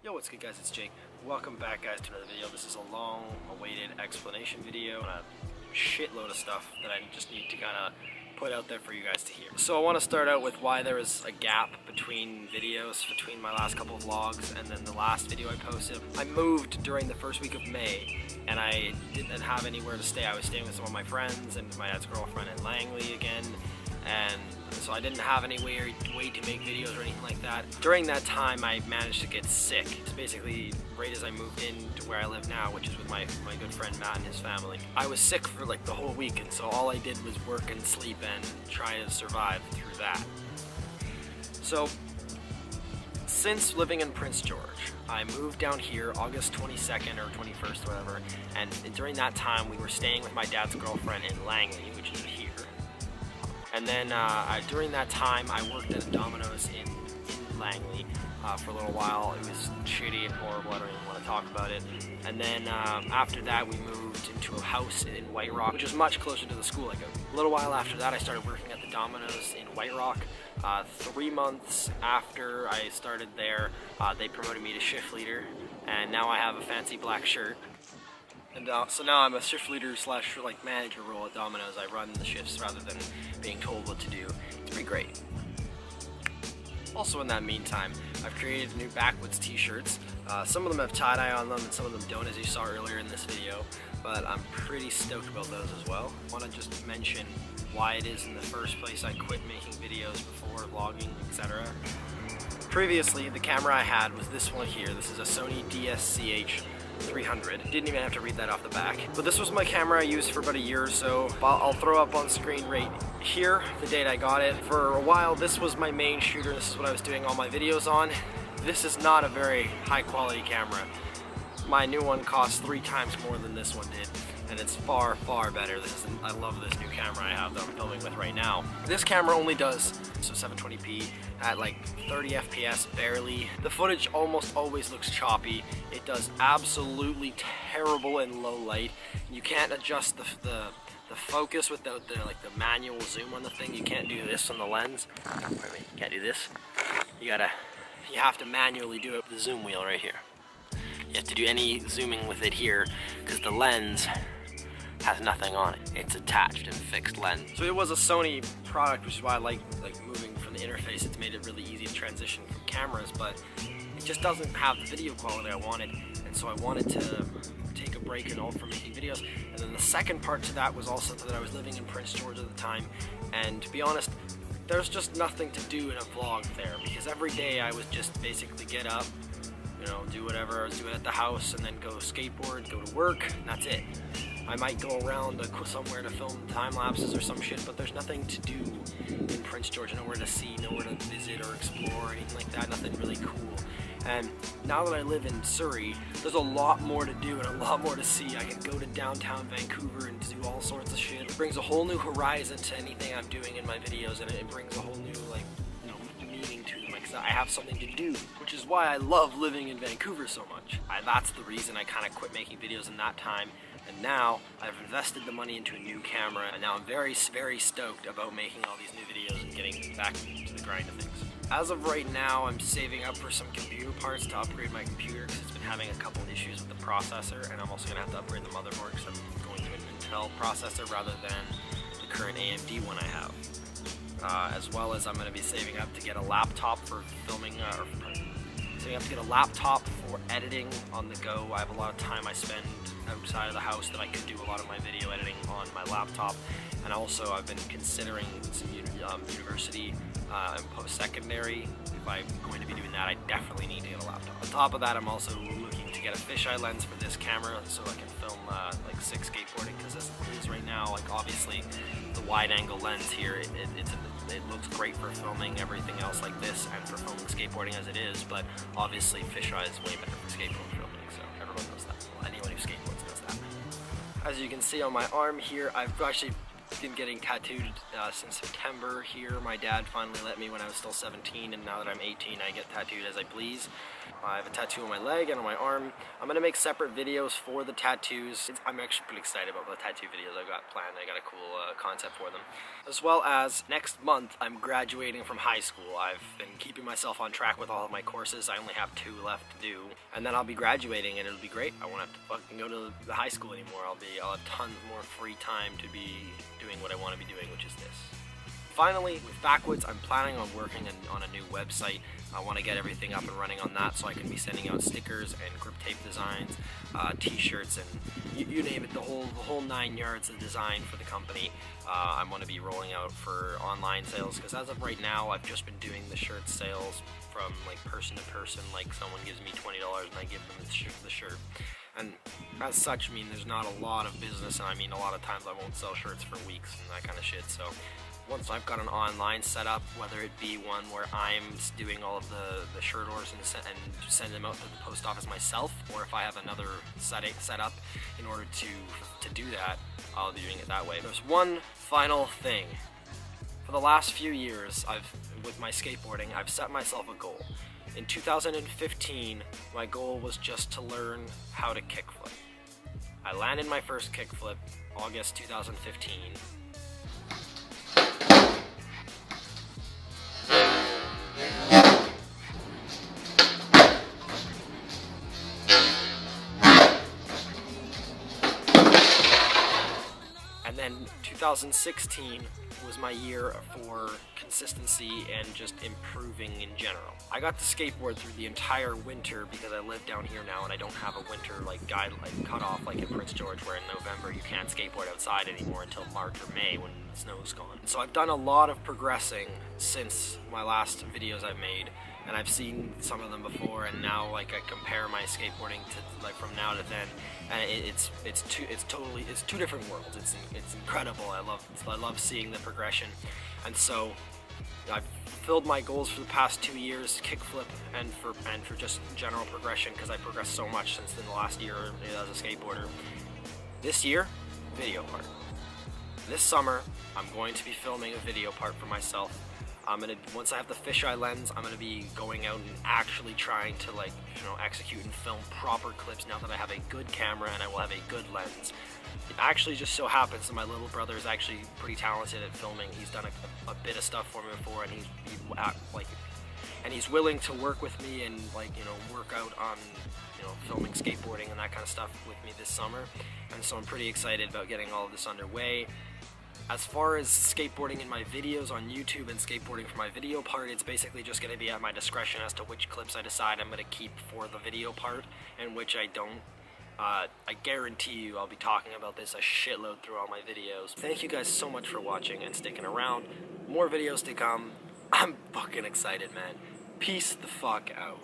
Yo, what's good guys, it's Jake. Welcome back guys to another video. This is a long awaited explanation video on a shitload of stuff that I just need to kind of put out there for you guys to hear. So I want to start out with why there is a gap between videos, between my last couple of vlogs and then the last video I posted. I moved during the first week of May and I didn't have anywhere to stay. I was staying with some of my friends and my dad's girlfriend in Langley again, and so I didn't have any way to make videos or anything like that. During that time I managed to get sick. It's basically right as I moved in to where I live now, which is with my good friend Matt and his family. I was sick for like the whole week, and so all I did was work and sleep and try to survive through that. So since living in Prince George, I moved down here August 22nd or 21st, whatever, and during that time we were staying with my dad's girlfriend in Langley, which is here. And then during that time I worked at a Domino's in Langley for a little while. It was shitty and horrible, I don't even want to talk about it. And then after that we moved into a house in White Rock, which is much closer to the school. Like a little while after that I started working at the Domino's in White Rock. 3 months after I started there, they promoted me to shift leader, and now I have a fancy black shirt. And so now I'm a shift leader slash like manager role at Domino's. I run the shifts rather than being told what to do. It's pretty great. Also in that meantime, I've created new Backwoods t-shirts. Some of them have tie-dye on them and some of them don't, as you saw earlier in this video, but I'm pretty stoked about those as well. I want to just mention why it is in the first place I quit making videos before vlogging, etc. Previously, the camera I had was this one here. This is a Sony DSCH 300. Didn't even have to read that off the back. But this was my camera I used for about a year or so. I'll throw up on screen right here the date I got it. For a while this was my main shooter. This is what I was doing all my videos on. This is not a very high quality camera. My new one costs 3 times more than this one did, and it's far better. I love this new camera I have that I'm filming with right now. This camera only does 720p at like 30 FPS barely. The footage almost always looks choppy. It does absolutely terrible in low light. You can't adjust the focus without the manual zoom on the thing. You can't do this on the lens. You can't do this. You have to manually do it with the zoom wheel right here. You have to do any zooming with it here because the lens has nothing on it. It's attached and fixed lens. So it was a Sony product, which is why I like moving from the interface. It's made it really easy to transition from cameras, but it just doesn't have the video quality I wanted, and so I wanted to take a break and all from making videos. And then the second part to that was also that I was living in Prince George at the time, and to be honest, there's just nothing to do in a vlog there, because every day I would just basically get up, you know, do whatever I was doing at the house, and then go skateboard, go to work, and that's it. I might go around somewhere to film time lapses or some shit, but there's nothing to do in Prince George, nowhere to see, nowhere to visit or explore, or anything like that, nothing really cool. And now that I live in Surrey, there's a lot more to do and a lot more to see. I can go to downtown Vancouver and do all sorts of shit. It brings a whole new horizon to anything I'm doing in my videos, and it brings a whole new meaning to them, because I have something to do, which is why I love living in Vancouver so much. That's the reason I kind of quit making videos in that time, and now I've invested the money into a new camera, and now I'm very stoked about making all these new videos and getting back to the grind of things. As of right now, I'm saving up for some computer parts to upgrade my computer because it's been having a couple issues with the processor, and I'm also going to have to upgrade the motherboard because I'm going to an Intel processor rather than the current AMD one I have. As well as I'm going to be saving up to get a laptop for filming, saving up to get a laptop for editing on the go. I have a lot of time I spend outside of the house that I could do a lot of my video editing on my laptop, and also I've been considering some university and post-secondary. If I'm going to be doing that, I definitely need to get a laptop. On top of that, I'm also looking to get a fisheye lens for this camera so I can film like sick skateboarding, because as it is right now, like obviously the wide angle lens here, it looks great for filming everything else like this and for filming skateboarding as it is, but obviously fisheye is way better for skateboard filming, so everyone knows that. Well, anyone who skateboards knows that. As you can see on my arm here, I've actually been getting tattooed since September here. My dad finally let me when I was still 17, and now that I'm 18 I get tattooed as I please. I have a tattoo on my leg and on my arm. I'm going to make separate videos for the tattoos. I'm actually pretty excited about the tattoo videos I've got planned. I got a cool concept for them. As well as next month, I'm graduating from high school. I've been keeping myself on track with all of my courses. I only have 2 left to do. And then I'll be graduating and it'll be great. I won't have to fucking go to the high school anymore. I'll have tons more free time to be doing what I want to be doing, which is this. Finally, with Backwoods, I'm planning on working on a new website. I want to get everything up and running on that so I can be sending out stickers and grip tape designs, t-shirts, and you name it, the whole 9 yards of design for the company. I want to be rolling out for online sales, because as of right now, I've just been doing the shirt sales from like person to person. Like someone gives me $20 and I give them the shirt. And as such, I mean, there's not a lot of business, and I mean, a lot of times I won't sell shirts for weeks and that kind of shit. So once I've got an online setup, whether it be one where I'm doing all of the shirt orders and send them out to the post office myself, or if I have another set up in order to do that, I'll be doing it that way. There's one final thing. For the last few years, with my skateboarding, I've set myself a goal. In 2015, my goal was just to learn how to kickflip. I landed my first kickflip August 2015. And then 2016 was my year for consistency and just improving in general. I got to skateboard through the entire winter because I live down here now and I don't have a winter cutoff like in Prince George, where in November you can't skateboard outside anymore until March or May when the snow's gone. So I've done a lot of progressing since my last videos I've made, and I've seen some of them before, and now like I compare my skateboarding to like from now to then, and it's two different worlds. It's incredible. I love seeing the progression, and so I've fulfilled my goals for the past 2 years, kickflip and for just general progression, because I progressed so much since the last year as a skateboarder. This year, video part. This summer, I'm going to be filming a video part for myself. Once I have the fisheye lens, I'm gonna be going out and actually trying to execute and film proper clips now that I have a good camera and I will have a good lens. It actually just so happens that my little brother is actually pretty talented at filming. He's done a bit of stuff for me before, and he's willing to work with me and work out on filming skateboarding and that kind of stuff with me this summer. And so I'm pretty excited about getting all of this underway. As far as skateboarding in my videos on YouTube and skateboarding for my video part, it's basically just going to be at my discretion as to which clips I decide I'm going to keep for the video part and which I don't. I guarantee you I'll be talking about this a shitload through all my videos. Thank you guys so much for watching and sticking around. More videos to come. I'm fucking excited, man. Peace the fuck out.